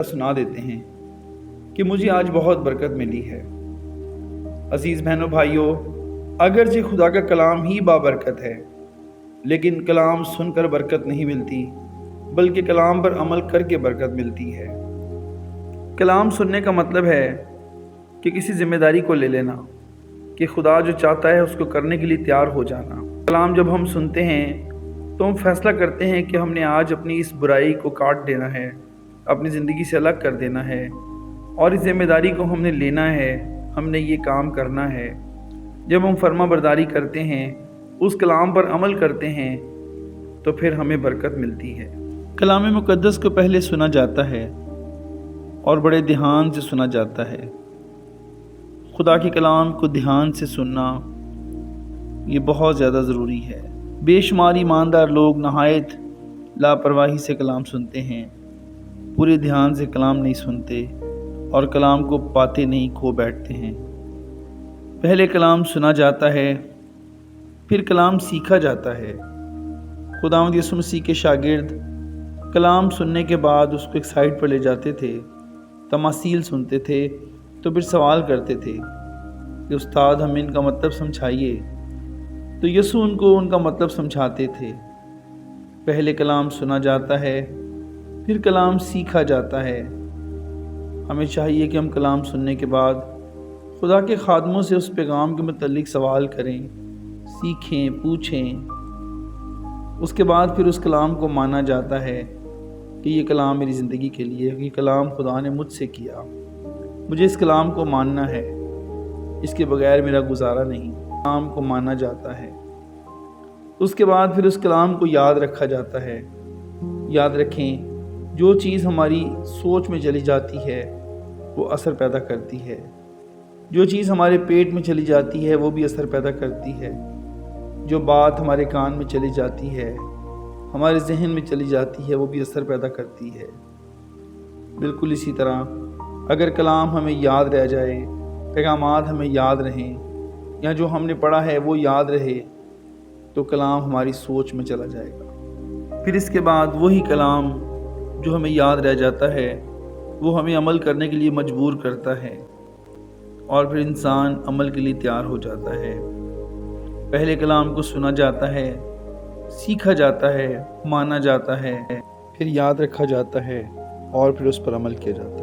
سنا دیتے ہیں کہ مجھے آج بہت برکت ملی ہے۔ عزیز بہنوں بھائیوں، اگرچہ خدا کا کلام ہی بابرکت ہے، لیکن کلام سن کر برکت نہیں ملتی، بلکہ کلام پر عمل کر کے برکت ملتی ہے۔ کلام سننے کا مطلب ہے کہ کسی ذمہ داری کو لے لینا، کہ خدا جو چاہتا ہے اس کو کرنے کے لیے تیار ہو جانا۔ کلام جب ہم سنتے ہیں تو ہم فیصلہ کرتے ہیں کہ ہم نے آج اپنی اس برائی کو کاٹ دینا ہے، اپنی زندگی سے الگ کر دینا ہے، اور اس ذمہ داری کو ہم نے لینا ہے، ہم نے یہ کام کرنا ہے۔ جب ہم فرما برداری کرتے ہیں، اس کلام پر عمل کرتے ہیں، تو پھر ہمیں برکت ملتی ہے۔ کلام مقدس کو پہلے سنا جاتا ہے اور بڑے دھیان سے سنا جاتا ہے۔ خدا کے کلام کو دھیان سے سننا یہ بہت زیادہ ضروری ہے۔ بے شمار ایماندار لوگ نہایت لاپرواہی سے کلام سنتے ہیں، پورے دھیان سے کلام نہیں سنتے اور کلام کو پاتے نہیں، کھو بیٹھتے ہیں۔ پہلے کلام سنا جاتا ہے، پھر کلام سیکھا جاتا ہے۔ خداوند یسوع مسیح کے شاگرد کلام سننے کے بعد اس کو ایک سائٹ پر لے جاتے تھے، تماثیل سنتے تھے، تو پھر سوال کرتے تھے کہ استاد ہمیں ان کا مطلب سمجھائیے، تو یسوع ان کو ان کا مطلب سمجھاتے تھے۔ پہلے کلام سنا جاتا ہے، پھر کلام سیکھا جاتا ہے۔ ہمیں چاہیے کہ ہم کلام سننے کے بعد خدا کے خادموں سے اس پیغام کے متعلق سوال کریں، سیکھیں، پوچھیں۔ اس کے بعد پھر اس کلام کو مانا جاتا ہے کہ یہ کلام میری زندگی کے لیے، یہ کلام خدا نے مجھ سے کیا، مجھے اس کلام کو ماننا ہے، اس کے بغیر میرا گزارا نہیں۔ کلام کو مانا جاتا ہے، اس کے بعد پھر اس کلام کو یاد رکھا جاتا ہے۔ یاد رکھیں، جو چیز ہماری سوچ میں چلی جاتی ہے وہ اثر پیدا کرتی ہے، جو چیز ہمارے پیٹ میں چلی جاتی ہے وہ بھی اثر پیدا کرتی ہے، جو بات ہمارے کان میں چلی جاتی ہے، ہمارے ذہن میں چلی جاتی ہے، وہ بھی اثر پیدا کرتی ہے۔ بالکل اسی طرح اگر کلام ہمیں یاد رہ جائے، پیغامات ہمیں یاد رہیں، یا جو ہم نے پڑھا ہے وہ یاد رہے، تو کلام ہماری سوچ میں چلا جائے گا۔ پھر اس کے بعد وہی کلام جو ہمیں یاد رہ جاتا ہے وہ ہمیں عمل کرنے کے لیے مجبور کرتا ہے، اور پھر انسان عمل کے لیے تیار ہو جاتا ہے۔ پہلے کلام کو سنا جاتا ہے، سیکھا جاتا ہے، مانا جاتا ہے، پھر یاد رکھا جاتا ہے، اور پھر اس پر عمل کیا جاتا ہے۔